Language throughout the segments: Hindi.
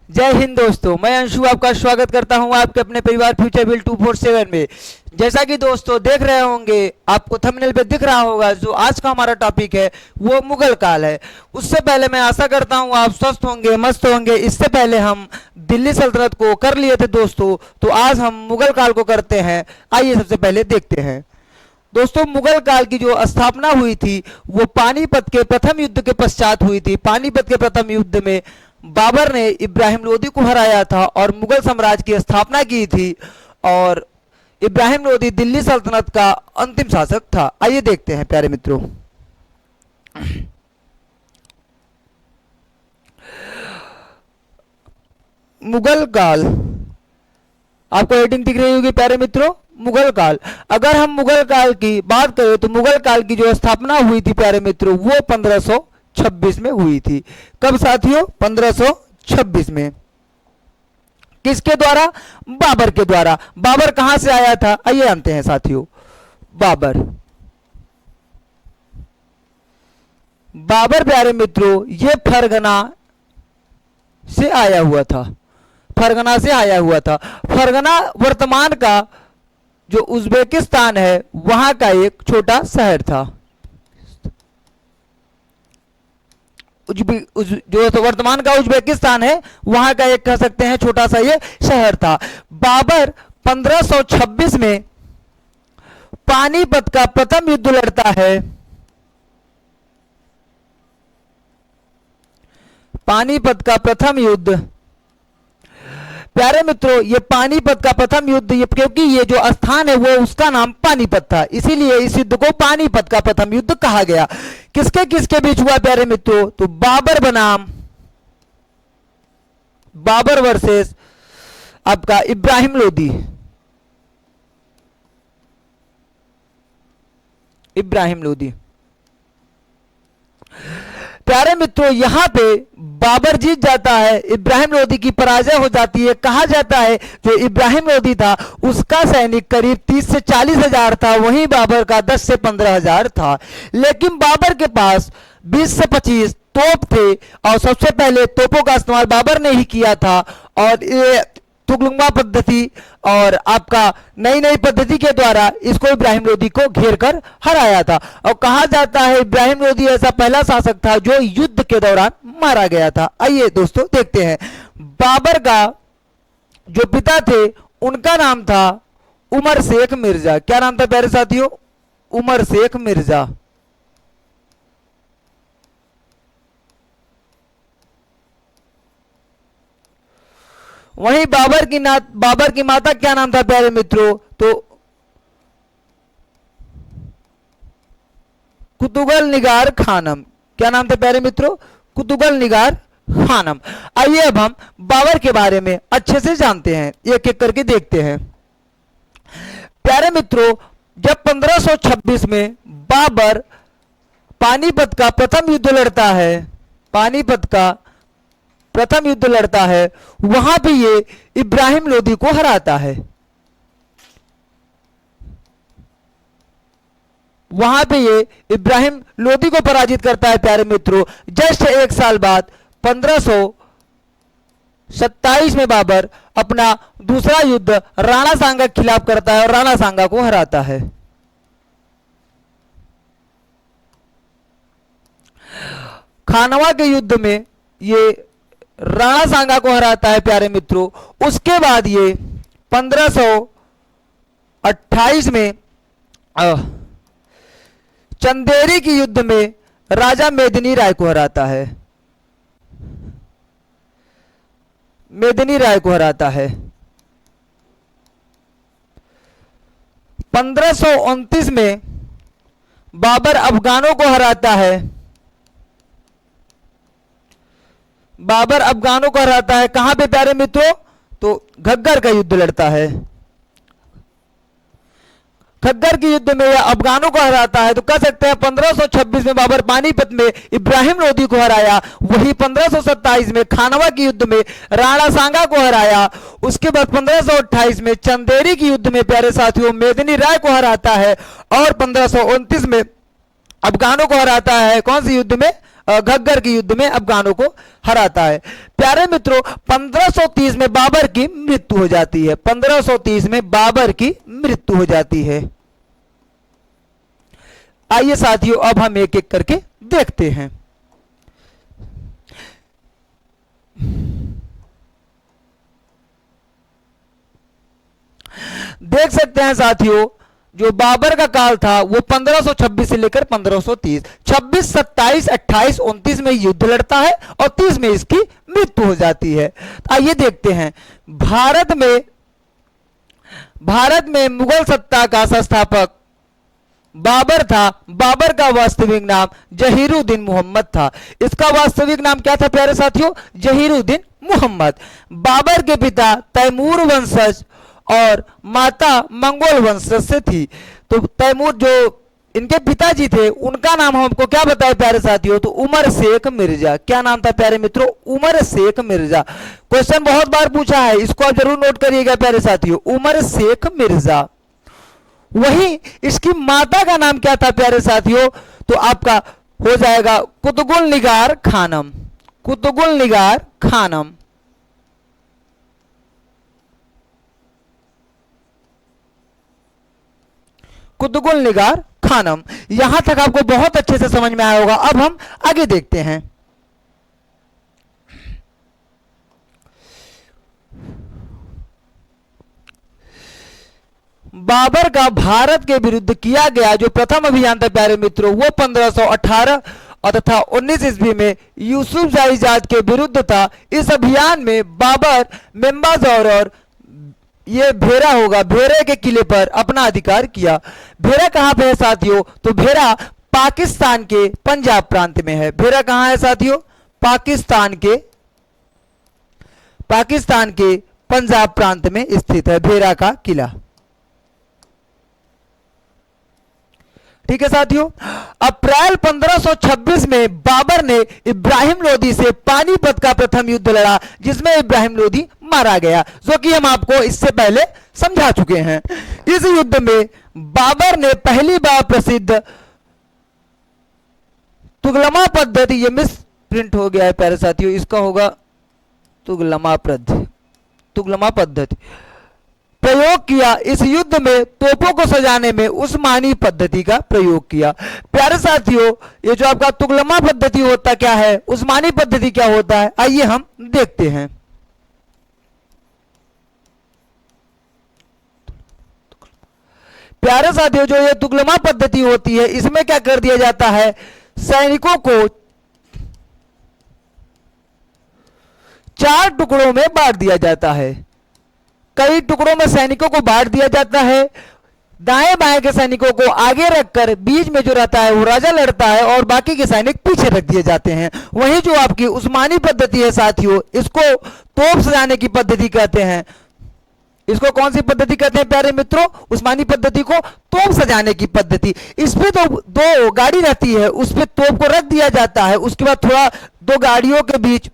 जय हिंद दोस्तों, मैं अंशु आपका स्वागत करता हूं आपके अपने परिवार फ्यूचर बिल 247 में। जैसा कि दोस्तों देख रहे होंगे, आपको थंबनेल पे दिख रहा होगा, जो आज का हमारा टॉपिक है वो मुगल काल है। उससे पहले मैं आशा करता हूं आप स्वस्थ होंगे, मस्त होंगे। इससे पहले हम दिल्ली सल्तनत को कर लिए थे दोस्तों, तो आज हम मुगल काल को करते हैं। आइए सबसे पहले देखते हैं दोस्तों, मुगल काल की जो स्थापना हुई थी वो पानीपत के प्रथम युद्ध के पश्चात हुई थी। पानीपत के प्रथम युद्ध में बाबर ने इब्राहिम लोदी को हराया था और मुगल साम्राज्य की स्थापना की थी, और इब्राहिम लोदी दिल्ली सल्तनत का अंतिम शासक था। आइए देखते हैं प्यारे मित्रों। मुगल काल, आपको हेडिंग दिख रही होगी प्यारे मित्रों, मुगल काल। अगर हम मुगल काल की बात करें तो मुगल काल की जो स्थापना हुई थी प्यारे मित्रों वो 1526 में हुई थी। कब साथियों? 1526 में। किसके द्वारा? बाबर के द्वारा। बाबर कहां से आया था? आइए जानते हैं साथियों। बाबर प्यारे मित्रों ये फरगना से आया हुआ था। फरगना से आया हुआ था। फरगना वर्तमान का जो उज्बेकिस्तान है वहां का एक छोटा शहर था। जो तो वर्तमान का उज्बेकिस्तान है वहां का एक कह सकते हैं छोटा सा ये शहर था। बाबर 1526 में पानीपत का प्रथम युद्ध लड़ता है। पानीपत का प्रथम युद्ध प्यारे मित्रों, ये पानीपत का प्रथम युद्ध, ये क्योंकि ये जो स्थान है वो उसका नाम पानीपत था, इसीलिए इस युद्ध को पानीपत का प्रथम युद्ध कहा गया। किसके किसके बीच हुआ प्यारे मित्रों? तो बाबर बनाम बाबर वर्सेस आपका इब्राहिम लोदी। इब्राहिम लोदी प्यारे मित्रों, यहां पे बाबर जीत जाता है, इब्राहिम लोदी की पराजय हो जाती है। कहा जाता है जो इब्राहिम लोदी था उसका सैनिक करीब 30 से 40 हजार था, वहीं बाबर का 10 से 15 हजार था। लेकिन बाबर के पास 20 से 25 तोप थे, और सबसे पहले तोपों का इस्तेमाल बाबर ने ही किया था, और ये तुगलुंगा पद्धति और आपका नई नई पद्धति के द्वारा इसको इब्राहिम लोदी को घेर कर हराया था। और कहा जाता है इब्राहिम लोदी ऐसा पहला शासक था जो युद्ध के दौरान मारा गया था। आइए दोस्तों देखते हैं। बाबर का जो पिता थे उनका नाम था उमर शेख मिर्जा। क्या नाम था प्यारे साथियों? उमर शेख मिर्जा। वहीं बाबर की माता क्या नाम था प्यारे मित्रों? तो कुतुगल निगार खानम। क्या नाम था प्यारे मित्रों? कुतुगल निगार खानम। आइए अब हम बाबर के बारे में अच्छे से जानते हैं, एक एक करके देखते हैं। प्यारे मित्रों, जब 1526 में बाबर पानीपत का प्रथम युद्ध लड़ता है, पानीपत का प्रथम युद्ध लड़ता है, वहां भी ये इब्राहिम लोदी को हराता है। वहां पे ये इब्राहिम लोदी को पराजित करता है प्यारे मित्रों। जस्ट एक साल बाद 1527 में बाबर अपना दूसरा युद्ध राणा सांगा के खिलाफ करता है और राणा सांगा को हराता है। खानवा के युद्ध में ये राणा सांगा को हराता है प्यारे मित्रों। उसके बाद ये 1528 में चंदेरी के युद्ध में राजा मेदिनी राय को हराता है। मेदिनी राय को हराता है। 1529 में बाबर अफगानों को हराता है। बाबर अफगानों को हराता है। कहां पे प्यारे मित्रों? तो घग्गर का युद्ध लड़ता है। घग्गर के युद्ध में यह अफगानों को हराता है। तो कह सकते हैं 1526 में बाबर पानीपत में इब्राहिम लोदी को हराया, वही 1527 में खानवा के युद्ध में राणा सांगा को हराया। उसके बाद 1528 में चंदेरी के युद्ध में प्यारे साथियों मेदिनी राय को हराता है, और 1529 में अफगानों को हराता है। कौन से युद्ध में? घग्गर के युद्ध में अफगानों को हराता है। प्यारे मित्रों, 1530 में बाबर की मृत्यु हो जाती है। 1530 में बाबर की मृत्यु हो जाती है। आइए साथियों, अब हम एक एक करके देखते हैं। देख सकते हैं साथियों, जो बाबर का काल था वो 1526 से लेकर 1530, 26, 27, 28, 29 में युद्ध लड़ता है और 30 में इसकी मृत्यु हो जाती है। आइए देखते हैं। भारत में मुगल सत्ता का संस्थापक बाबर था। बाबर का वास्तविक नाम जहीरुद्दीन मोहम्मद था। इसका वास्तविक नाम क्या था प्यारे साथियों? जहीरुद्दीन मोहम्मद। बाबर के पिता तैमूर वंशज और माता मंगोल वंशज से थी। तो तैमूर, जो इनके पिताजी थे, उनका नाम हमको क्या बताया प्यारे साथियों? तो उमर शेख मिर्जा। क्या नाम था प्यारे मित्रों? उमर शेख मिर्जा। क्वेश्चन बहुत बार पूछा है, इसको आप जरूर नोट करिएगा प्यारे साथियों, उमर शेख मिर्जा। वही इसकी माता का नाम क्या था प्यारे साथियों? तो आपका हो जाएगा कुतुबुल निगार खानम। कुतुबुल निगार खानम। कुतुबुल निगार खानम। यहां तक आपको बहुत अच्छे से समझ में आया होगा। अब हम आगे देखते हैं। बाबर का भारत के विरुद्ध किया गया जो प्रथम अभियान था प्यारे मित्रों, वो 1518 और तथा 19 ईस्वी में यूसुफ जाहिजाद के विरुद्ध था। इस अभियान में बाबर मेम्बाजौर और ये भेरा होगा, भेरे के किले पर अपना अधिकार किया। भेरा कहां पे है साथियों? तो भेरा पाकिस्तान के पंजाब प्रांत में है। भेरा कहां है साथियों? पाकिस्तान के पंजाब प्रांत में स्थित है भेरा का किला। ठीक है साथियों। अप्रैल 1526 में बाबर ने इब्राहिम लोदी से पानीपत का प्रथम युद्ध लड़ा, जिसमें इब्राहिम लोदी मारा गया, जो कि हम आपको इससे पहले समझा चुके हैं। इस युद्ध में बाबर ने पहली बार प्रसिद्ध तुगलमा पद्धति, ये मिस प्रिंट हो गया है प्यारे साथियों, इसका होगा तुगलमा पद्धति प्रयोग किया। इस युद्ध में तोपों को सजाने में उस्मानी पद्धति का प्रयोग किया। प्यारे साथियों, ये जो आपका तुगलमा पद्धति होता क्या है, उस्मानी पद्धति क्या होता है, आइए हम देखते हैं। प्यारे साथियों, जो ये तुगलमा पद्धति होती है, इसमें क्या कर दिया जाता है? सैनिकों को 4 टुकड़ों में बांट दिया जाता है। कई टुकड़ों में सैनिकों को बांट दिया जाता है। दाएं बाएं के सैनिकों को आगे रखकर बीच में जो रहता है वो राजा लड़ता है और बाकी के सैनिक पीछे रख दिए जाते हैं। वहीं जो आपकी उस्मानी पद्धति है साथियों, इसको तोप सजाने की पद्धति कहते हैं। इसको कौन सी पद्धति कहते हैं प्यारे मित्रों? उस्मानी पद्धति को तोप सजाने की पद्धति। इसमें तो 2 गाड़ी रहती है, उस पर तोप को रख दिया जाता है। उसके बाद थोड़ा 2 गाड़ियों के बीच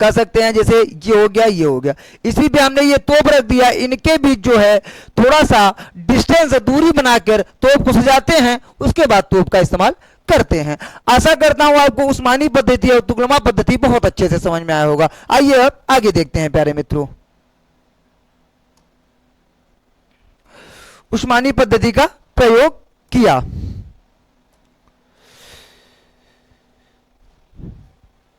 कह सकते हैं, जैसे ये हो गया, ये हो गया, इसी पे हमने ये तोप रख दिया। इनके बीच जो है थोड़ा सा डिस्टेंस, दूरी बनाकर तोप को सजाते हैं, उसके बाद तोप का इस्तेमाल करते हैं। आशा करता हूं आपको उस्मानी पद्धति और तुगलमा पद्धति बहुत अच्छे से समझ में आया होगा। आइए अब आगे देखते हैं प्यारे मित्रों। उस्मानी पद्धति का प्रयोग किया।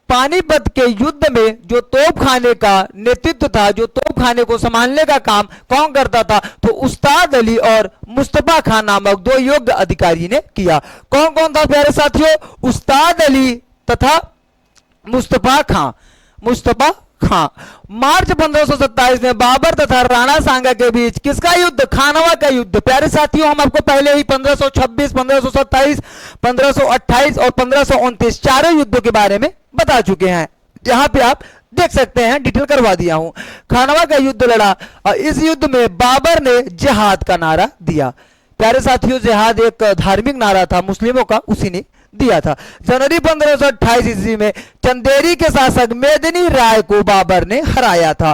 पानीपत के युद्ध में जो तोपखाने का नेतृत्व था, जो तोपखाने को संभालने का काम कौन करता था? तो उस्ताद अली और मुस्तफा खान नामक 2 योग्य अधिकारी ने किया। कौन कौन था प्यारे साथियों? उस्ताद अली तथा मुस्तफा खां। मार्च 1527 में बाबर तथा राणा सांगा के बीच किसका युद्ध? खानवा का युद्ध। प्यारे साथियों, हम आपको पहले ही 1526, 1527, 1528 और 1529 चारों युद्धों के बारे में बता चुके हैं। यहां पे आप देख सकते हैं, डिटेल करवा दिया हूं। खानवा का युद्ध लड़ा और इस युद्ध में बाबर ने जिहाद का नारा दिया। प्यारे साथियों, जिहाद एक धार्मिक नारा था मुस्लिमों का, उसी ने दिया था। जनवरी 1528 ईस्वी में चंदेरी के शासक मेदिनी राय को बाबर ने हराया था,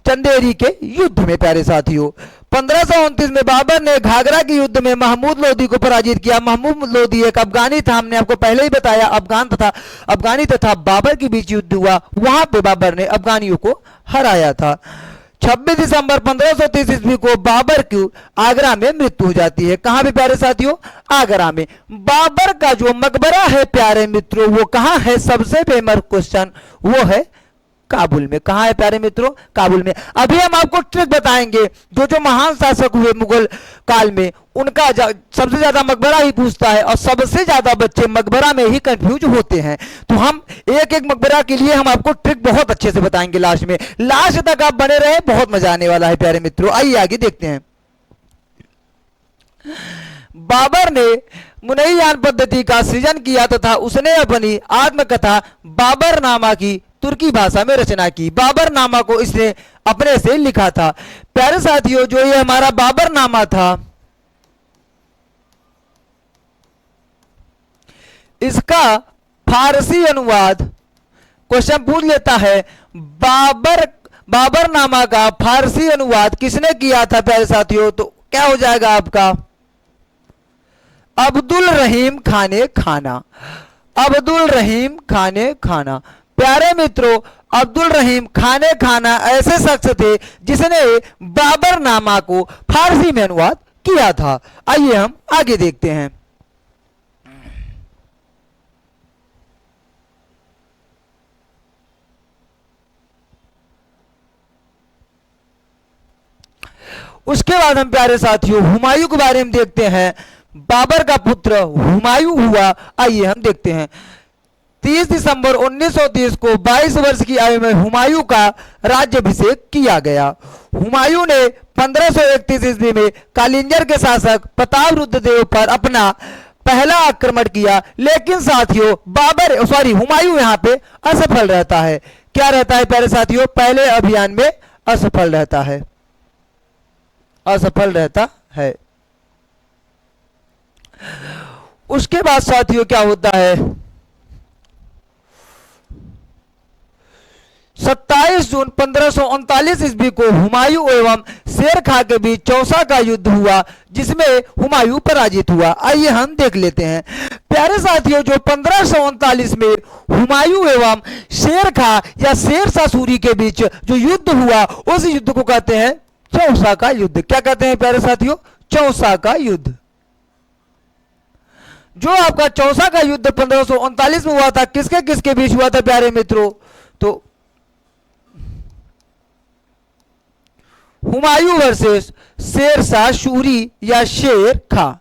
चंदेरी के युद्ध में। प्यारे साथियों, 1529 में बाबर ने घाघरा के युद्ध में महमूद लोदी को पराजित किया। महमूद लोदी एक अफगानी था, हमने आपको पहले ही बताया, अफगानी तथा बाबर के बीच युद्ध हुआ, वहां पे बाबर ने अफगानियों को हराया था। 26 दिसंबर 1530 ईस्वी को बाबर की आगरा में मृत्यु हो जाती है। कहां पे प्यारे साथियों? आगरा में। बाबर का जो मकबरा है प्यारे मित्रों, वो कहां है? सबसे फेमस क्वेश्चन वो है काबुल में। कहां है प्यारे मित्रों? काबुल में। अभी हम आपको ट्रिक बताएंगे, जो महान शासक हुए मुगल काल में, उनका सबसे ज्यादा मकबरा ही पूछता है और सबसे ज्यादा बच्चे मकबरा में ही कंफ्यूज होते हैं। तो हम एक एक मकबरा के लिए हम आपको ट्रिक बहुत अच्छे से बताएंगे लास्ट में। लास्ट तक आप बने रहे, बहुत मजा आने वाला है प्यारे मित्रों। आइए आगे देखते हैं। बाबर ने मुनैयान पद्धति का सृजन किया तथा उसने अपनी आत्मकथा बाबरनामा की तुर्की भाषा में रचना की। बाबरनामा को इसने अपने से लिखा था। प्यारे साथियों, जो ये हमारा बाबरनामा था, इसका फारसी अनुवाद क्वेश्चन पूछ लेता है, बाबरनामा का फारसी अनुवाद किसने किया था प्यारे साथियों? तो क्या हो जाएगा आपका? अब्दुल रहीम खाने खाना। अब्दुल रहीम खाने खाना। प्यारे मित्रों, अब्दुल रहीम खाने खाना ऐसे शख्स थे जिसने बाबरनामा को फारसी में अनुवाद किया था। आइए हम आगे देखते हैं। उसके बाद हम प्यारे साथियों हुमायूं के बारे में देखते हैं। बाबर का पुत्र हुमायूं हुआ। आइए हम देखते हैं। 30 दिसंबर 1930 को 22 वर्ष की आयु में हुमायूं का राज्याभिषेक किया गया। हुमायूं ने 1531 ईस्वी में कालिंजर के शासक प्रतापरुद्रदेव पर अपना पहला आक्रमण किया, लेकिन साथियों हुमायूं यहां पे असफल रहता है। क्या रहता है प्यारे साथियों? पहले अभियान में असफल रहता है। असफल रहता है। उसके बाद साथियों क्या होता है? 27 जून 1539 ईस्वी को हुमायूं एवं शेर खां के बीच चौसा का युद्ध हुआ, जिसमें हुमायूं पराजित हुआ। आइए हम देख लेते हैं। प्यारे साथियों, जो 1539 में हुमायूं एवं शेर खां या शेर शाह सूरी के बीच जो युद्ध हुआ, उस युद्ध को कहते हैं चौसा का युद्ध। क्या कहते हैं प्यारे साथियों? चौसा का युद्ध। जो आपका चौसा का युद्ध 1539 में हुआ था, किसके किसके बीच हुआ था प्यारे मित्रों? तो हुमायूं वर्सेस शेर शाह सूरी या शेर खां।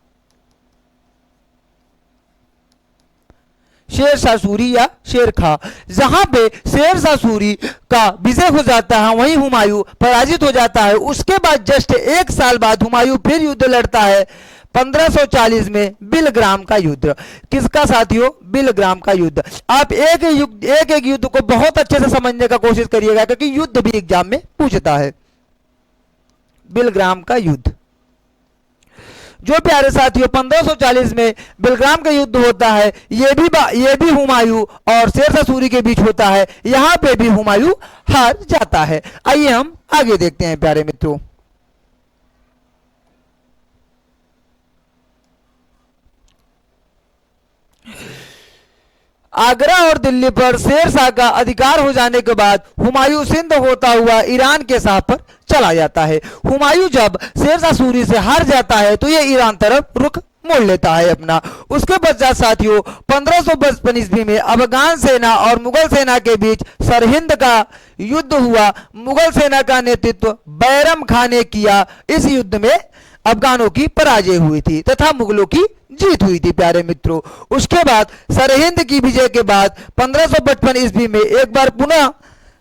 शेर शाह सूरी या शेर खां। जहां पे शेर शाह सूरी का विजय हो जाता है, वहीं हुमायूं पराजित हो जाता है। उसके बाद जस्ट एक साल बाद हुमायूं फिर युद्ध लड़ता है 1540 में बिलग्राम का युद्ध। किसका साथियों? बिलग्राम का युद्ध। आप एक एक युद्ध को बहुत अच्छे से समझने का कोशिश करिएगा, क्योंकि युद्ध भी एग्जाम में पूछता है। बिलग्राम का युद्ध, जो प्यारे साथियों 1540 में बिलग्राम का युद्ध होता है, ये भी हुमायूं और शेर शाह सूरी के बीच होता है। यहां पे भी हुमायूं हार जाता है। आइए हम आगे देखते हैं प्यारे मित्रों। आगरा और दिल्ली पर शेर शाह का अधिकार हो जाने के बाद हुमायूं सिंध होता हुआ ईरान के शाह पर चला जाता है। हुमायूं जब शेर शाह सूरी से हार जाता है तो ये ईरान तरफ रुख मोड़ लेता है अपना। उसके पश्चात साथियों 1555 ईस्वी में अफगान सेना और मुगल सेना के बीच सरहिंद का युद्ध हुआ। मुगल सेना का नेतृत्व बैरम खान ने किया। इस युद्ध में अफगानों की पराजय हुई थी तथा मुगलों की जीत हुई थी प्यारे मित्रों। उसके बाद सरहिंद की विजय के बाद 1555 ईस्वी में एक बार पुनः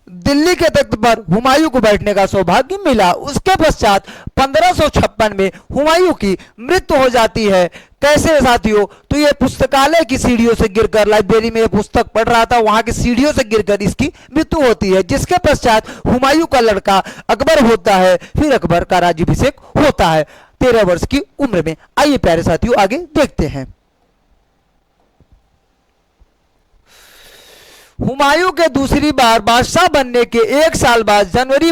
दिल्ली के तख्त पर हुमायूं को बैठने का सौभाग्य मिला। उसके पश्चात 1556 में हुमायूं की मृत्यु हो जाती है। कैसे साथियों? तो ये पुस्तकालय की सीढ़ियों से गिरकर, लाइब्रेरी में पुस्तक पढ़ रहा था, वहां की सीढ़ियों से गिरकर इसकी मृत्यु होती है। जिसके पश्चात हुमायूं का लड़का अकबर होता है। फिर अकबर का राज्याभिषेक होता है 13 वर्ष की उम्र में। आइए प्यारे साथियों आगे देखते हैं। हुमायूं के दूसरी बार बादशाह बनने के एक साल बाद जनवरी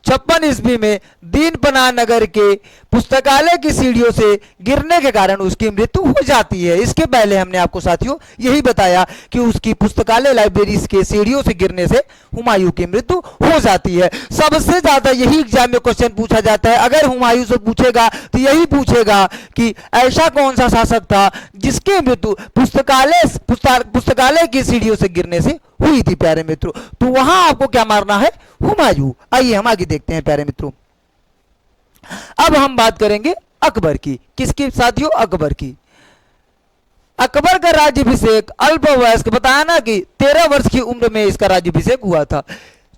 1556 ईस्वी में दीनपना नगर के पुस्तकालय की सीढ़ियों से गिरने के कारण उसकी मृत्यु हो जाती है। इसके पहले हमने आपको साथियों यही बताया कि उसकी पुस्तकालय लाइब्रेरी के सीढ़ियों से गिरने से हुमायूं की मृत्यु हो जाती है। सबसे ज्यादा यही एग्जाम में क्वेश्चन पूछा जाता है। अगर हुमायूं से पूछेगा तो यही पूछेगा कि ऐसा कौन सा शासक था जिसकी मृत्यु पुस्तकालय की सीढ़ियों से गिरने से हुई थी प्यारे मित्रों। तो वहां आपको क्या मारना है? हुमायूं। आइए हम आगे देखते हैं प्यारे मित्रों। अब हम बात करेंगे अकबर की। किसकी साथियों? अकबर की। अकबर का राज्याभिषेक अल्पवयस्क, बताया ना कि 13 वर्ष की उम्र में इसका राज्याभिषेक हुआ था।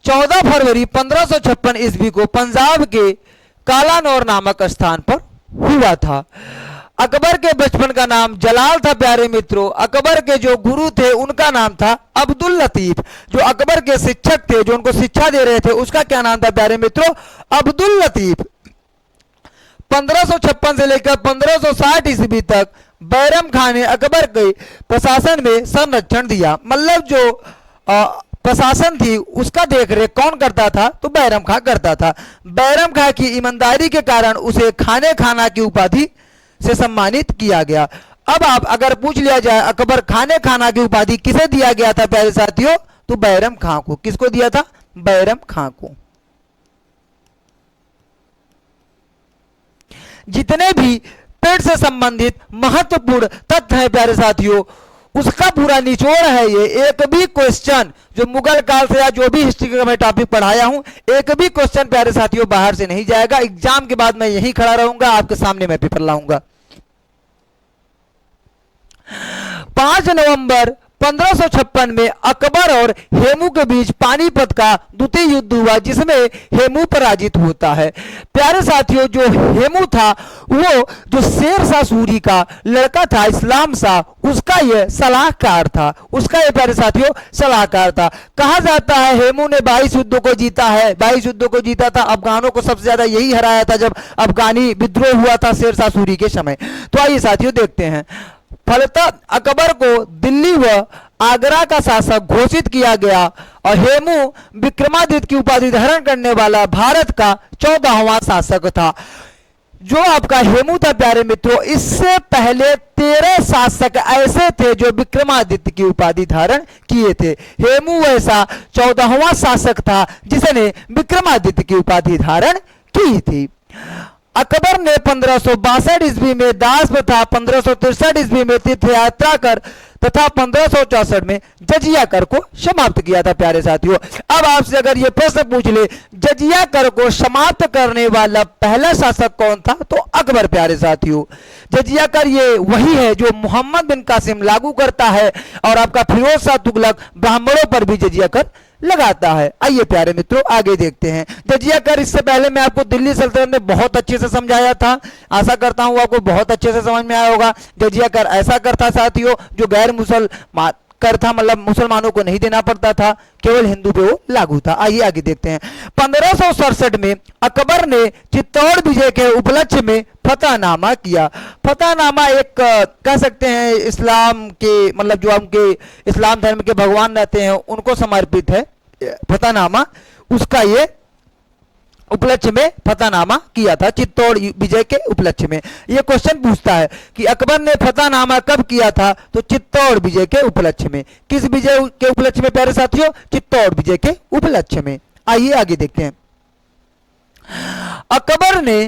14 फरवरी 1556 ईस्वी को पंजाब के कालानौर नामक स्थान पर हुआ था। अकबर के बचपन का नाम जलाल था प्यारे मित्रों। अकबर के जो गुरु थे उनका नाम था अब्दुल लतीफ। जो अकबर के शिक्षक थे, जो उनको शिक्षा दे रहे थे, उसका क्या नाम था प्यारे मित्रों? अब्दुल लतीफ। 1556 से लेकर 1560 ईस्वी तक बैरम खान ने अकबर के प्रशासन में संरक्षण दिया। मतलब जो प्रशासन थी उसका देखरेख कौन करता था? तो बैरम खां करता था। बैरम खां की ईमानदारी के कारण उसे खाने खाना की उपाधि से सम्मानित किया गया। अब आप अगर पूछ लिया जाए अकबर खाने खाना की उपाधि किसे दिया गया था प्यारे साथियों? तो बैरम खां को। किसको दिया था? बैरम खां को। जितने भी पेट से संबंधित महत्वपूर्ण तथ्य हैं प्यारे साथियों, उसका पूरा निचोड़ है ये। एक भी क्वेश्चन जो मुगल काल से या जो भी हिस्ट्री का मैं टॉपिक पढ़ाया हूं, एक भी क्वेश्चन प्यारे साथियों बाहर से नहीं जाएगा। एग्जाम के बाद मैं यहीं खड़ा रहूंगा, आपके सामने मैं पेपर लाऊंगा। 5 नवंबर 1556 में अकबर और हेमू के बीच पानीपत का द्वितीय युद्ध हुआ, जिसमें हेमू पराजित होता है। प्यारे साथियों, जो हेमू था वो जो शेर शाह सूरी का लड़का था, इस्लाम शाह, उसका ये सलाहकार था। उसका ये प्यारे साथियों सलाहकार था। कहा जाता है हेमू ने 22 युद्धों को जीता है। 22 युद्धों को जीता था। अफगानों को सबसे ज्यादा यही हराया था जब अफगानी विद्रोह हुआ था शेर शाह सूरी के समय। तो आइए साथियों देखते हैं। फलतः अकबर को दिल्ली व आगरा का शासक घोषित किया गया और हेमू विक्रमादित्य की उपाधि धारण करने वाला भारत का 14वां शासक था। जो आपका हेमू था प्यारे मित्रों, इससे पहले 13 शासक ऐसे थे जो विक्रमादित्य की उपाधि धारण किए थे। हेमू वैसा 14वां शासक था जिसने विक्रमादित्य की उपाधि धारण की थी। अकबर ने 1562 ईस्वी में दास प्रथा, 1563 ईस्वी में तीर्थ यात्रा कर तथा 1564 में जजिया कर को समाप्त किया था प्यारे साथियों। अब आपसे अगर ये प्रश्न पूछ ले जजिया कर को समाप्त करने वाला पहला शासक कौन था, तो अकबर प्यारे साथियों। जजिया कर ये वही है जो मोहम्मद बिन कासिम लागू करता है और आपका फिरोज शाह तुगलक ब्राह्मणों पर भी जजिया कर लगाता है। आइए प्यारे मित्रों आगे देखते हैं। जजिया कर, इससे पहले मैं आपको दिल्ली सल्तनत में बहुत अच्छे से समझाया था। आशा करता हूं आपको बहुत अच्छे से समझ में आया होगा। जजिया कर ऐसा कर था साथियों जो गैर मुसलमान कर था, मतलब मुसलमानों को नहीं देना पड़ता था, केवल हिंदू पे वो लागू था। आइए आगे देखते हैं। 1567 में अकबर ने चित्तौड़ विजय के उपलक्ष्य में फतहनामा किया। फतहनामा एक कह सकते हैं इस्लाम के, मतलब जो उनके इस्लाम धर्म के भगवान रहते हैं उनको समर्पित है फतहनामा। उसका ये उपलक्ष्य में फतहनामा किया था, चित्तौड़ विजय के उपलक्ष्य में। यह क्वेश्चन पूछता है कि अकबर ने फतहनामा कब किया था, तो चित्तौड़ विजय के उपलक्ष्य में। किस विजय के उपलक्ष्य में प्यारे साथियों? चित्तौड़ विजय के उपलक्ष्य में। आइए आगे देखते हैं। अकबर ने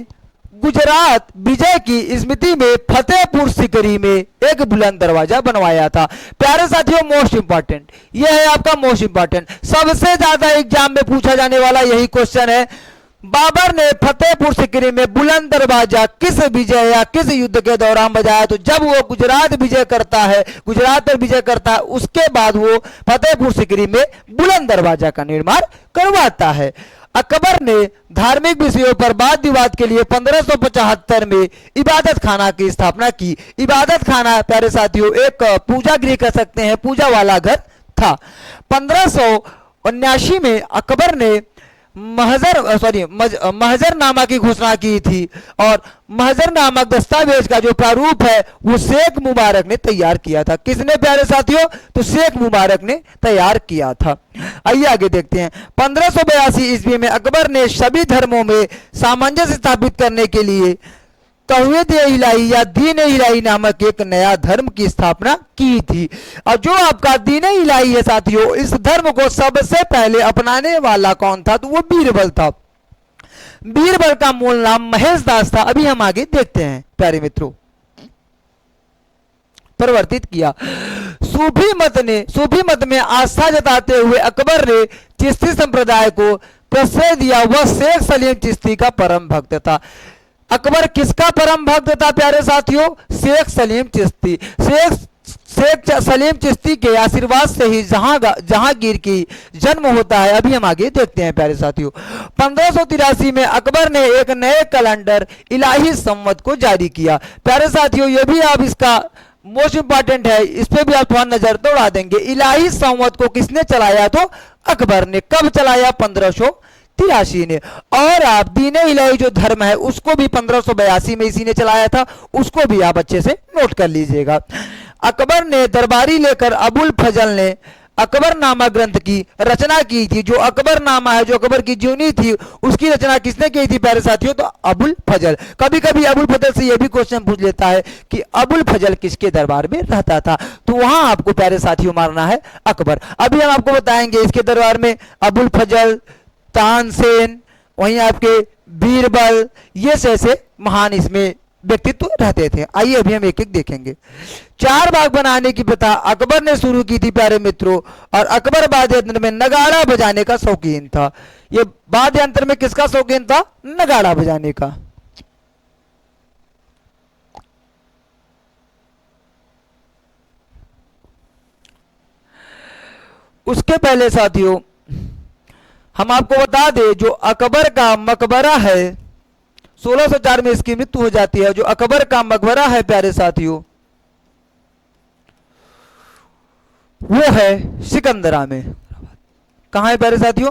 गुजरात विजय की स्मृति में फतेहपुर सीकरी में एक बुलंद दरवाजा बनवाया था। प्यारे साथियों, मोस्ट इंपॉर्टेंट यह है आपका, मोस्ट इंपॉर्टेंट सबसे ज्यादा एग्जाम में पूछा जाने वाला यही क्वेश्चन है। बाबर ने फतेहपुर सीकरी में बुलंद दरवाजा किस विजय या किस युद्ध के दौरान बजाया? तो जब वो गुजरात विजय करता है, गुजरात पर विजय करता है, उसके बाद वो फतेहपुर सीकरी में बुलंद दरवाजा का निर्माण करवाता है। अकबर ने धार्मिक विषयों पर वाद विवाद के लिए 1575 में इबादत खाना की स्थापना की। इबादत खाना प्यारे साथियों एक पूजा गृह कह सकते हैं, पूजा वाला घर था। 1579 में अकबर ने महजरनामा की घोषणा की थी और महजरनामा दस्तावेज का जो प्रारूप है वो शेख मुबारक ने तैयार किया था। किसने प्यारे साथियों? तो शेख मुबारक ने तैयार किया था। आइए आगे देखते हैं। 1582 ईस्वी में अकबर ने सभी धर्मों में सामंजस्य स्थापित करने के लिए तौहीद इलाही या दीन इलाही नामक एक नया धर्म की स्थापना की थी। और जो आपका दीन इलाही है साथियों, इस धर्म को सबसे पहले अपनाने वाला कौन था? तो वो बीरबल था। बीरबल का मूल नाम महेश दास था। अभी हम आगे देखते हैं प्यारे मित्रों। परिवर्तित किया। सूफी मत में आस्था जताते हुए अकबर ने चिश्ती संप्रदाय को प्रश्रय दिया। वह शेख सलीम चिश्ती का परम भक्त था। अकबर किसका परम भक्त था प्यारे साथियों? शेख सलीम चिश्ती। शेख सलीम चिश्ती के आशीर्वाद से ही जहांगीर की जन्म होता है। अभी हम आगे देखते हैं प्यारे साथियों। 1583 में अकबर ने एक नए कैलेंडर इलाही संवत को जारी किया। प्यारे साथियों, ये भी आप इसका मोस्ट इंपॉर्टेंट है, इस पे भी आप थोड़ा नजर दौड़ा देंगे। इलाही संवत को किसने चलाया? तो अकबर ने। कब चलाया? 1583 ने। और आप दीन इलाही जो धर्म है उसको भी 1582 में इसी ने चलाया था, उसको भी आप अच्छे से नोट कर लीजिएगा। अकबर ने दरबारी लेकर अबुल फजल ने अकबरनामा ग्रंथ की रचना की थी। जो अकबरनामा है, जो अकबर की जीवनी थी, उसकी रचना किसने की थी प्यारे साथियों? तो अबुल फजल। कभी कभी अबुल फजल से यह भी क्वेश्चन पूछ लेता है कि अबुल फजल किसके दरबार में रहता था, तो वहां आपको प्यारे साथियों मारना है अकबर। अभी हम आपको बताएंगे इसके दरबार में अबुल फजल, तानसेन, वहीं आपके बीरबल, ये ऐसे महान इसमें व्यक्तित्व रहते थे। आइए अभी हम एक एक देखेंगे। चार बाग बनाने की प्रथा अकबर ने शुरू की थी प्यारे मित्रों। और अकबर वाद्य यंत्र में नगाड़ा बजाने का शौकीन था। ये वाद्य यंत्र में किसका शौकीन था? नगाड़ा बजाने का। उसके पहले साथियों हम आपको बता दें, जो अकबर का मकबरा है 1604 में इसकी मृत्यु हो जाती है। जो अकबर का मकबरा है प्यारे साथियों, वो है सिकंदरा में। कहां है प्यारे साथियों?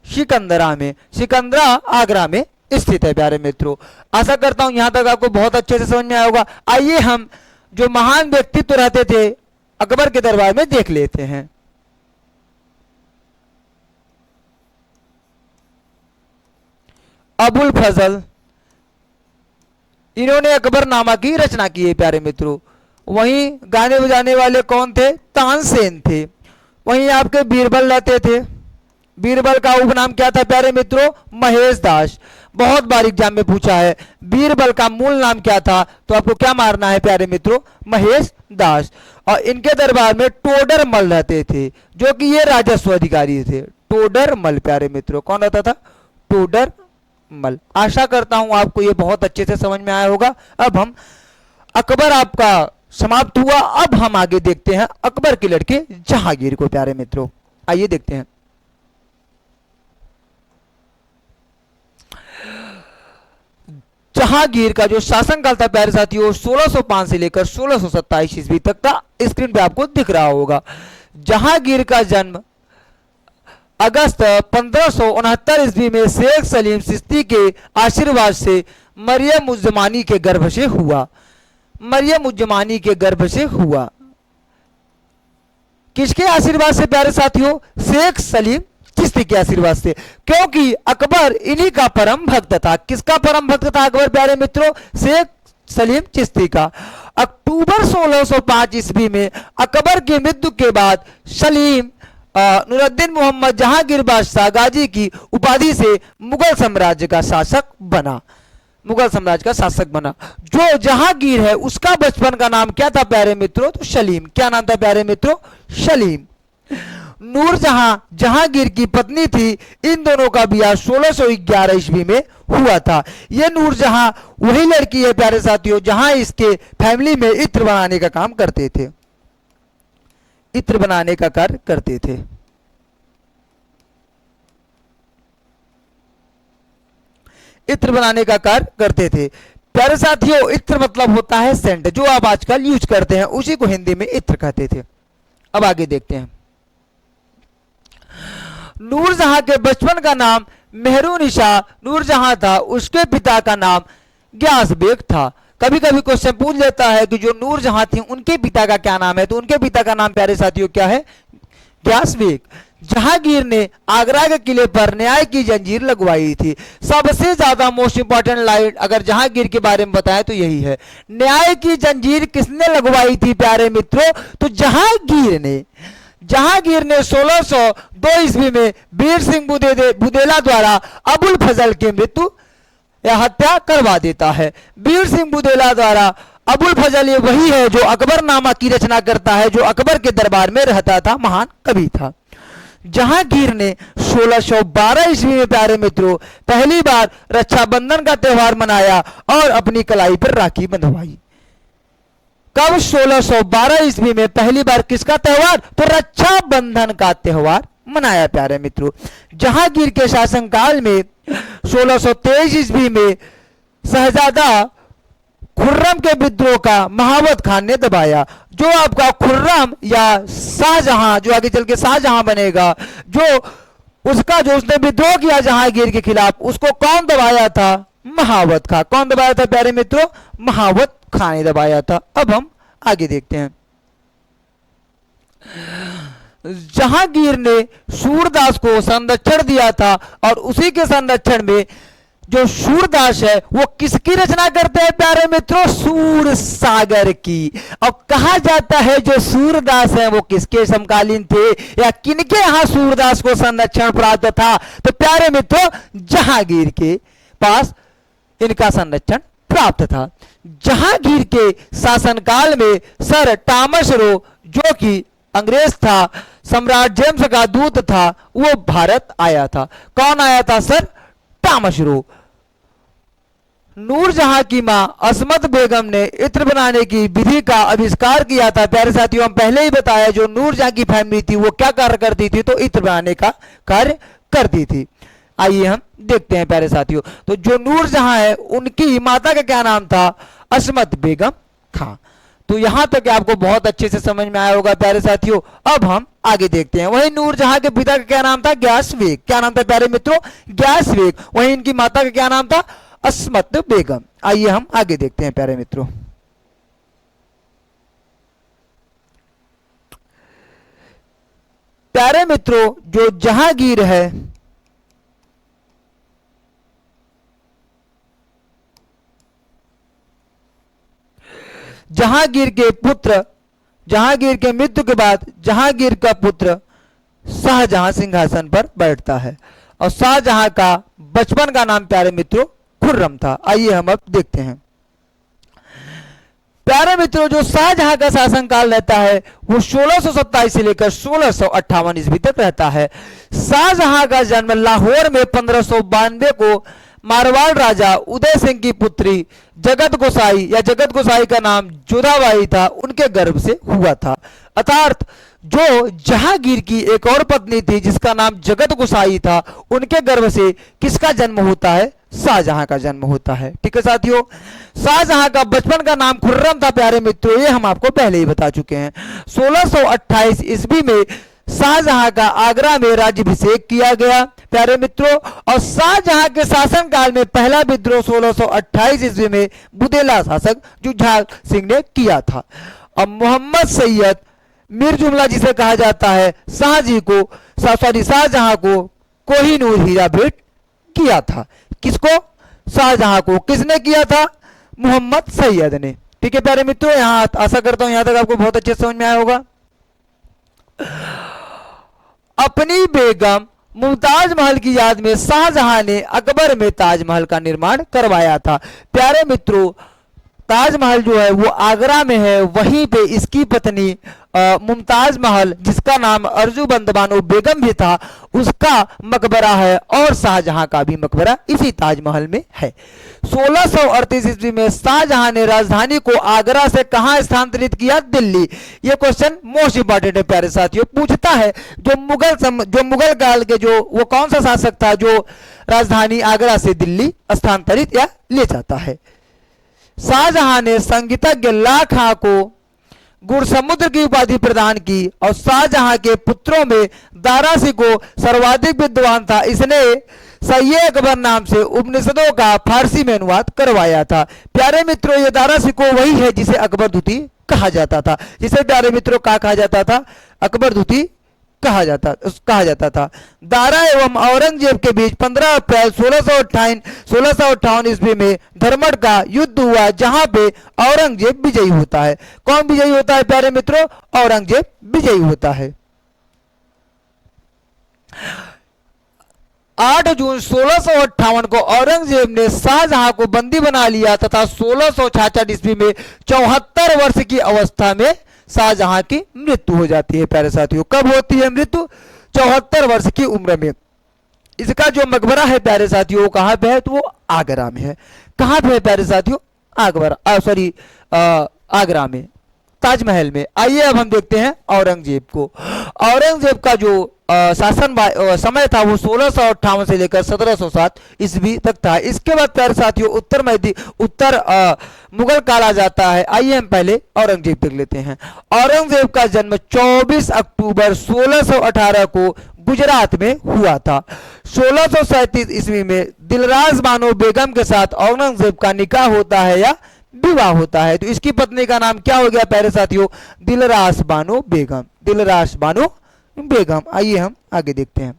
सिकंदरा में। सिकंदरा आगरा में स्थित है प्यारे मित्रों। आशा करता हूं यहां तक आपको बहुत अच्छे से समझ में आया होगा। आइए हम जो महान व्यक्तित्व रहते थे अकबर के दरबार में देख लेते हैं। अबुल फजल, इन्होंने अकबरनामा की रचना की है प्यारे मित्रों। वहीं गाने बजाने वाले कौन थे? तानसेन थे। वहीं आपके बीरबल रहते थे। बीरबल का उपनाम क्या था प्यारे मित्रों? महेश दास। बहुत बार एग्जाम में पूछा है बीरबल का मूल नाम क्या था, तो आपको क्या मारना है प्यारे मित्रों? महेश दास। और इनके दरबार में टोडरमल रहते थे, जो कि ये राजस्व अधिकारी थे। टोडरमल प्यारे मित्रों, कौन रहता था? टोडरमल। आशा करता हूं आपको ये बहुत अच्छे से समझ में आया होगा। अब हम अकबर आपका समाप्त हुआ। अब हम आगे देखते हैं अकबर के लड़के जहांगीर को प्यारे मित्रों। आइए देखते हैं। जहांगीर का जो शासनकाल था प्यारे साथियों 1605 से लेकर 1627 ईस्वी तक था। स्क्रीन पे आपको दिख रहा होगा। जहांगीर का जन्म अगस्त 1569 ईस्वी में शेख सलीम चिश्ती के आशीर्वाद से मरियम उज़ ज़मानी के गर्भ से हुआ। मरियम उज़ ज़मानी के गर्भ से हुआ। किसके आशीर्वाद से प्यारे साथियों? शेख सलीम चिश्ती के आशीर्वाद से, क्योंकि अकबर इन्हीं का परम भक्त था। किसका परम भक्त था अकबर प्यारे मित्रों? शेख सलीम चिश्ती का। अक्टूबर 1605 ईस्वी में अकबर की मृत्यु के बाद सलीम नूरुद्दीन मोहम्मद जहांगीर बादशाह गाजी की उपाधि से मुगल साम्राज्य का शासक बना। मुगल साम्राज्य का शासक बना। जो जहांगीर है उसका बचपन का नाम क्या था प्यारे मित्रों? तो सलीम। क्या नाम था प्यारे मित्रों? सलीम। नूरजहां जहांगीर की पत्नी थी। इन दोनों का ब्याह 1611 ईस्वी में हुआ था। यह नूरजहां वही लड़की है प्यारे साथियों जहां इसके फैमिली में इत्र बनाने का काम करते थे। इत्र बनाने का कार्य करते थे। इत्र बनाने का कार्य करते थे प्यारे साथियों। इत्र मतलब होता है सेंट, जो आप आजकल यूज करते हैं, उसी को हिंदी में इत्र कहते थे। अब आगे देखते हैं। नूरजहां के बचपन का नाम मेहरुनिशा नूरजहां था, उसके पिता का नाम ग्यास बेग था। कभी कभी क्वेश्चन पूछ लेता है कि जो नूरजहां थी उनके पिता का क्या नाम है, तो उनके पिता का नाम प्यारे साथियों क्या है, ग्यास बेग। जहांगीर ने आगरा के किले पर न्याय की जंजीर लगवाई थी। सबसे ज्यादा मोस्ट इंपॉर्टेंट लाइन अगर जहांगीर के बारे में बताएं तो यही है, न्याय की जंजीर किसने लगवाई थी प्यारे मित्रों, तो जहांगीर ने 1602 ईस्वी में वीर सिंह बुदेला द्वारा अबुल फजल की मृत्यु या हत्या करवा देता है। वीर सिंह बुदेला द्वारा अबुल फजल ये वही है जो अकबरनामा की रचना करता है, जो अकबर के दरबार में रहता था, महान कवि था। जहांगीर ने 1612 ईस्वी में प्यारे मित्रों पहली बार रक्षाबंधन का त्यौहार मनाया और अपनी कलाई पर राखी बंधवाई। कब 1612 ईस्वी में पहली बार किसका त्यौहार, तो रक्षाबंधन का त्यौहार मनाया प्यारे मित्रों। जहांगीर के शासनकाल में 1623 ईस्वी में शहजादा खुर्रम के विद्रोह का महावत खान ने दबाया। जो आपका खुर्रम या शाहजहां, जो आगे चल के शाहजहां बनेगा, जो उसने विद्रोह किया जहांगीर के खिलाफ, उसको कौन दबाया था, महावत खान। कौन दबाया था प्यारे मित्रों, महावत खान ने दबाया था। अब हम आगे देखते हैं। जहांगीर ने सूरदास को संरक्षण दिया था और उसी के संरक्षण में जो सूरदास है वो किसकी रचना करते हैं प्यारे मित्रों, सूर सागर की। और कहा जाता है जो सूरदास है वो किसके समकालीन थे या किनके यहां सूरदास को संरक्षण प्राप्त था, तो प्यारे मित्रों जहांगीर के पास इनका संरक्षण प्राप्त था। जहांगीर के शासनकाल में सर टॉमस रो, जो कि अंग्रेज था, सम्राट जेम्स का दूत था, वो भारत आया था। कौन आया था, सर टॉमस रो। नूरजहां की मां असमत बेगम ने इत्र बनाने की विधि का आविष्कार किया था। प्यारे साथियों हम पहले ही बताया जो नूरजहां की फैमिली थी वो क्या कार्य करती थी, तो इत्र बनाने का कार्य करती थी। आइए हम देखते हैं प्यारे साथियों। तो जो नूरजहां है उनकी माता का क्या नाम था, असमत बेगम खां। तो यहां तक आपको बहुत अच्छे से समझ में आया होगा प्यारे साथियों। अब हम आगे देखते हैं। वही नूरजहां के पिता का क्या नाम था, ग्यास बेग। क्या नाम था प्यारे मित्रों, ग्यास बेग। वही इनकी माता का क्या नाम था, असमत बेगम। आइए हम आगे देखते हैं प्यारे मित्रों। प्यारे मित्रों जो जहांगीर है जहांगीर के मृत्यु के बाद जहांगीर का पुत्र शाहजहां सिंहासन पर बैठता है और शाहजहां का बचपन का नाम प्यारे मित्रों खुर्रम था। आइए हम अब देखते हैं। प्यारे मित्रों जो शाहजहां का शासनकाल रहता है वो 1627 से लेकर 1658 ईस्वी तक रहता है। शाहजहां का जन्म लाहौर में 1592 को मारवाड़ राजा उदय सिंह की पुत्री जगत गोसाई का नाम जोधाबाई था, उनके गर्भ से हुआ था। अर्थात जो जहांगीर की एक और पत्नी थी जिसका नाम जगत गोसाई था, उनके गर्भ से किसका जन्म होता है, शाहजहां का जन्म होता है। ठीक है साथियों। शाहजहां का बचपन का नाम खुर्रम था प्यारे मित्रों, ये हम आपको पहले ही बता चुके हैं। 1628 ईस्वी में शाहजहां का आगरा में राज्याभिषेक किया गया प्यारे मित्रों। और शाहजहां के शासनकाल में पहला विद्रोह 1628 ईस्वी में बुदेला शासक जुझार सिंह ने किया था। और मोहम्मद सैयद मीर जुमला जिसे कहा जाता है शाहजहां को कोहिनूर हीरा भेंट किया था। किसको, शाहजहां को। किसने किया था, मोहम्मद सैयद ने। ठीक है प्यारे मित्रों, यहां आशा करता हूं यहां तक आपको बहुत अच्छे समझ में आया होगा। अपनी बेगम मुमताज महल की याद में शाहजहां ने अकबर में ताजमहल का निर्माण करवाया था। प्यारे मित्रों ताजमहल जो है वो आगरा में है, वहीं पे इसकी पत्नी मुमताज महल जिसका नाम अर्जुबंद बानो बेगम भी था, उसका मकबरा है और शाहजहां का भी मकबरा इसी ताजमहल में है। 1638 ईस्वी में शाहजहां ने राजधानी को आगरा से कहां स्थानांतरित किया, दिल्ली। यह क्वेश्चन मोस्ट इंपॉर्टेंट है प्यारे साथियों, पूछता है जो मुगल काल के जो वो कौन सा शासक था जो राजधानी आगरा से दिल्ली स्थानांतरित या ले जाता है। शाहजहां ने संगीतज्ञ ला खां को गुरसमुद्र की उपाधि प्रदान की और शाहजहां के पुत्रों में दारा शिकोह सर्वाधिक विद्वान था। इसने सैय्यद अकबर नाम से उपनिषदों का फारसी में अनुवाद करवाया था। प्यारे मित्रों, ये दारा शिकोह वही है जिसे अकबर दूती कहा जाता था, जिसे प्यारे मित्रों क्या कहा जाता था, अकबर दूती कहा जाता था। दारा एवं औरंगजेब के बीच 15 अप्रैल 1658 ईस्वी में धर्मड़ का युद्ध हुआ, जहां पे औरंगजेब विजयी होता है। कौन विजयी होता है प्यारे मित्रों? औरंगजेब विजयी होता है। 8 जून 1658 को औरंगजेब ने शाहजहां को बंदी बना लिया तथा 1666 ईस्वी में 74 वर्ष की अवस्था में शाहजहां की मृत्यु हो जाती है। प्यारे साथियों, कब होती है मृत्यु? 74 वर्ष की उम्र में। इसका जो मकबरा है प्यारे साथियों, वो कहां पे है? तो वो आगरा में है। कहां पे है प्यारे साथियों? आगरा में, ताजमहल में। आइए अब हम देखते हैं औरंगजेब को। औरंगजेब का जो शासन समय था वो 1658 से लेकर 1707 ईस्वी तक था। इसके बाद प्यारे साथियों उत्तर मुगल काल आ जाता है। आइए हम पहले औरंगजेब देख लेते हैं। औरंगजेब का जन्म 24 अक्टूबर 1618 को गुजरात में हुआ था। 1637 ईस्वी में दिलरास बानो बेगम के साथ औरंगजेब का निकाह होता है या विवाह होता है। तो इसकी पत्नी का नाम क्या हो गया प्यारे साथियों? दिलरास बानो बेगम। दिलरास बानो बेगम। आइए हम आगे देखते हैं।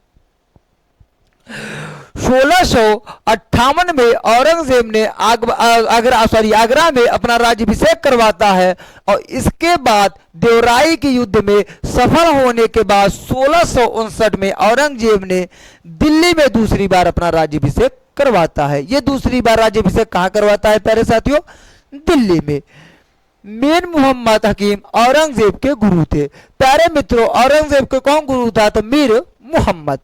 1658 में औरंगजेब ने आगरा में अपना राज्याभिषेक करवाता है और इसके बाद देवराई के युद्ध में सफल होने के बाद 1659 में औरंगजेब ने दिल्ली में दूसरी बार अपना राज्याभिषेक करवाता है। ये दूसरी बार राज्याभिषेक कहां करवाता है प्यारे साथियों? दिल्ली में। मीर मोहम्मद हकीम औरंगजेब के गुरु थे। प्यारे मित्रों, औरंगजेब के कौन गुरु था? तो मीर मोहम्मद।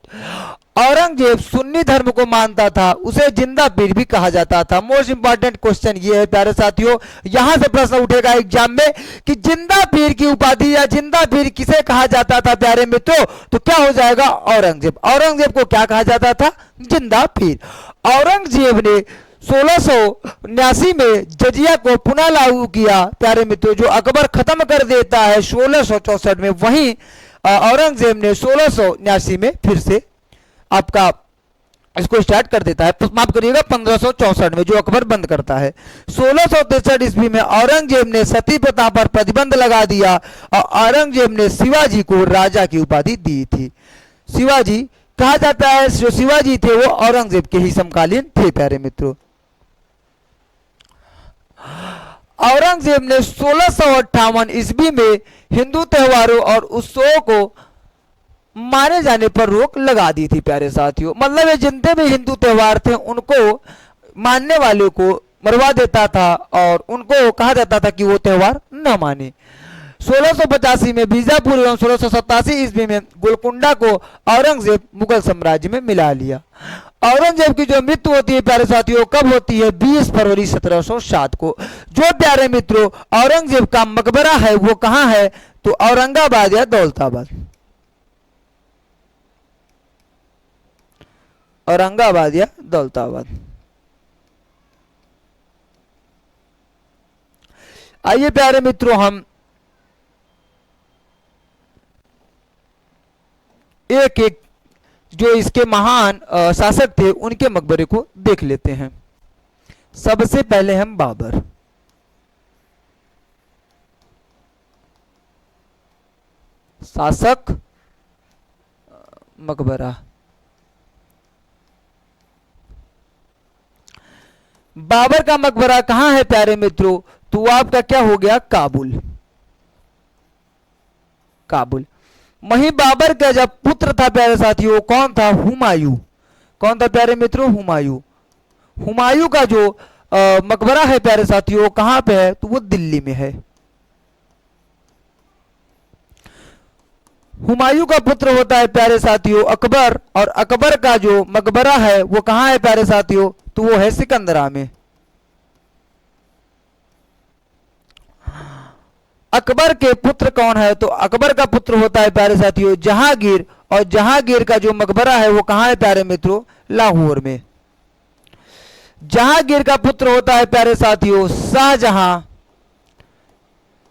औरंगजेब सुन्नी धर्म को मानता था, उसे जिंदा पीर भी कहा जाता था। मोस्ट इंपॉर्टेंट क्वेश्चन ये है प्यारे साथियों, यहां से प्रश्न उठेगा एग्जाम में कि जिंदा पीर की उपाधि या जिंदा पीर किसे कहा जाता था प्यारे मित्रों? तो क्या हो जाएगा? औरंगजेब। औरंगजेब को क्या कहा जाता था? जिंदा पीर। औरंगजेब ने 1679 में जजिया को पुनः लागू किया प्यारे मित्रों, जो अकबर खत्म कर देता है 1664 में। वहीं औरंगजेब ने 1679 में फिर से आपका इसको स्टार्ट कर देता है, माफ करिएगा 1564 में, जो अकबर बंद करता है। 1663 ईस्वी में औरंगजेब ने सती प्रथा पर प्रतिबंध लगा दिया और औरंगजेब ने शिवाजी को राजा की उपाधि दी थी। शिवाजी कहा जाता है, जो शिवाजी थे वो औरंगजेब के ही समकालीन थे प्यारे मित्रों। औरंगजेब ने 1658 ईस्वी में हिंदू त्योहारों और उत्सवों को माने जाने पर रोक लगा दी थी प्यारे साथियों। मतलब ये जितने भी हिंदू त्योहार थे उनको मानने वाले को मरवा देता था और उनको कहा जाता था कि वो त्योहार न माने। 1685 में बीजापुर एवं 1687 ईस्वी में गोलकुंडा को औरंगजेब मुगल साम्राज्य में मिला लिया। औरंगजेब की जो मृत्यु होती है प्यारे साथियों कब होती है? 20 फरवरी 1707 को। जो प्यारे मित्रों औरंगजेब का मकबरा है वो कहां है? तो औरंगाबाद या दौलताबाद। औरंगाबाद या दौलताबाद। आइए प्यारे मित्रों हम एक एक जो इसके महान शासक थे उनके मकबरे को देख लेते हैं। सबसे पहले हम बाबर। शासक मकबरा। बाबर का मकबरा कहां है प्यारे मित्रों? तो आपका क्या हो गया? काबुल। काबुल। वहीं बाबर का जब पुत्र था प्यारे साथियों कौन था? हुमायूं। कौन था प्यारे मित्रों? हुमायूं। हुमायूं का जो मकबरा है प्यारे साथियों कहां पे है? तो वो दिल्ली में है। हुमायूं का पुत्र होता है प्यारे साथियों अकबर, और अकबर का जो मकबरा है वो कहां है प्यारे साथियों? तो वो है सिकंदरा में। अकबर के पुत्र कौन है? तो अकबर का पुत्र होता है प्यारे साथियों जहांगीर, और जहांगीर का जो मकबरा है वो कहां है प्यारे मित्रों? लाहौर में। जहांगीर का पुत्र होता है प्यारे साथियों शाहजहां,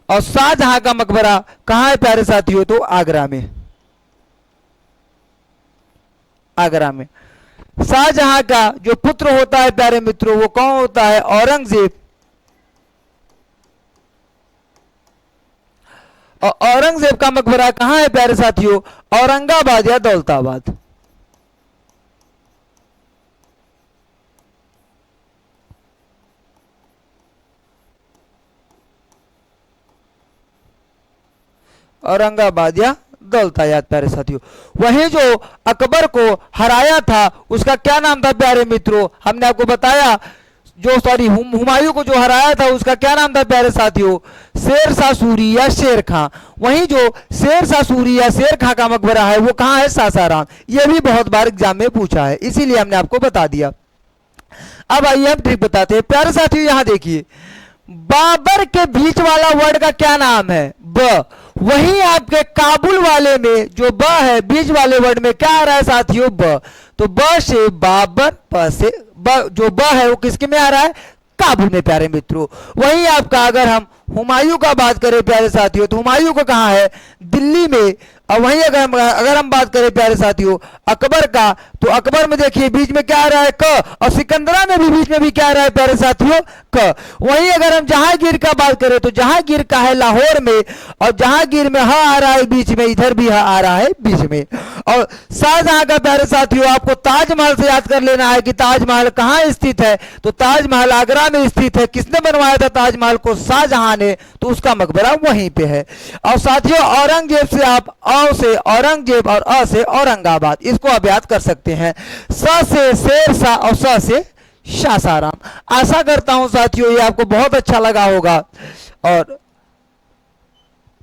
और शाहजहां का मकबरा कहां है प्यारे साथियों? तो आगरा में, आगरा में। शाहजहां का जो पुत्र होता है प्यारे मित्रों वो कौन होता है? औरंगजेब। और औरंगजेब का मकबरा कहां है प्यारे साथियों? औरंगाबाद या दौलताबाद। औरंगाबाद या दौलताबाद प्यारे साथियों। वहीं जो अकबर को हराया था उसका क्या नाम था प्यारे मित्रों? हमने आपको बताया, जो सॉरी हुमायूं को जो हराया था उसका क्या नाम था प्यारे साथियों? शेर शाह सूरी या शेर खां। वहीं जो शेर शाह सूरी या शेर खां का मकबरा है वो कहां है? सासाराम। यह भी बहुत बार एग्जाम में पूछा है, इसीलिए हमने आपको बता दिया। अब आइए हम ट्रिक बताते हैं प्यारे साथियों। यहां देखिए, बाबर के बीच वाला वर्ड का क्या नाम है? ब। वहीं आपके काबुल वाले में जो ब है बीच वाले वर्ड में क्या आ रहा है साथियों? ब। तो ब से बाबर, ब से जो ब है वो किसके में आ रहा है? काबुल में प्यारे मित्रों। वहीं आपका अगर हम हुमायूं का बात करें प्यारे साथियों तो हुमायूं को कहां है? दिल्ली में। और वहीं अगर हम बात करें प्यारे साथियों अकबर का, तो अकबर में देखिए बीच में क्या आ रहा है? क। और सिकंदरा में भी बीच में भी क्या आ रहा है प्यारे साथियों? क। वहीं अगर हम जहांगीर का बात करें तो जहांगीर का है लाहौर में, और जहांगीर में ह आ रहा है बीच में, इधर भी ह आ रहा है बीच में। और शाहजहां का प्यारे साथियों आपको ताजमहल से याद कर लेना है कि ताजमहल कहां स्थित है? तो ताजमहल आगरा में स्थित है। किसने बनवाया था ताजमहल को? शाहजहां ने। तो उसका मकबरा वहीं पे है। और साथियों औरंगजेब से आप औ से औरंगजेब और अ से औरंगाबाद, इसको आप याद कर सकते हैं। स से शेर शाह और स से शासाराम। आशा करता हूं साथियों ये आपको बहुत अच्छा लगा होगा। और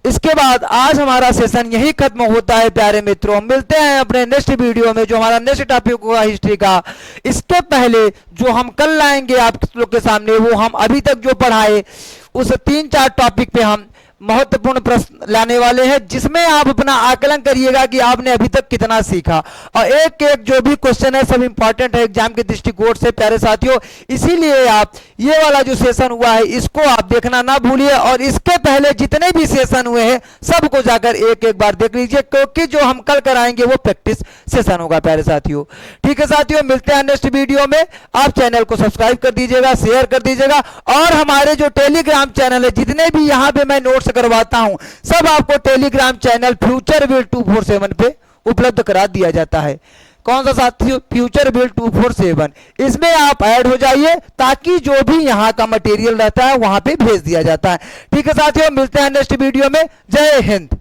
इसके बाद आज हमारा सेशन यही खत्म होता है प्यारे मित्रों। मिलते हैं अपने नेक्स्ट वीडियो में जो हमारा नेक्स्ट टॉपिक होगा हिस्ट्री का। इसके पहले जो हम कल लाएंगे आप लोग के सामने वो हम अभी तक जो पढ़ाए उस 3-4 टॉपिक पे हम महत्वपूर्ण प्रश्न लाने वाले हैं, जिसमें आप अपना आकलन करिएगा कि आपने अभी तक कितना सीखा। और एक एक जो भी क्वेश्चन है सब इंपॉर्टेंट है एग्जाम के दृष्टिकोण से प्यारे साथियों। इसीलिए आप ये वाला जो सेशन हुआ है इसको आप देखना ना भूलिए, और इसके पहले जितने भी सेशन हुए हैं सबको जाकर एक एक बार देख लीजिए, क्योंकि जो हम कल कराएंगे वो प्रैक्टिस सेशन होगा प्यारे साथियों। ठीक है साथियों, मिलते हैं नेक्स्ट वीडियो में। आप चैनल को सब्सक्राइब कर दीजिएगा, शेयर कर दीजिएगा, और हमारे जो टेलीग्राम चैनल है जितने भी यहाँ पे मैं नोट्स करवाता हूं सब आपको टेलीग्राम चैनल फ्यूचर बिल 247 पे उपलब्ध करा दिया जाता है। कौन सा साथियों? Future bill 247। इसमें आप ऐड हो जाइए ताकि जो भी यहाँ का मटेरियल रहता है वहां पे भेज दिया जाता है। ठीक है साथियों, मिलते हैं नेक्स्ट वीडियो में। जय हिंद।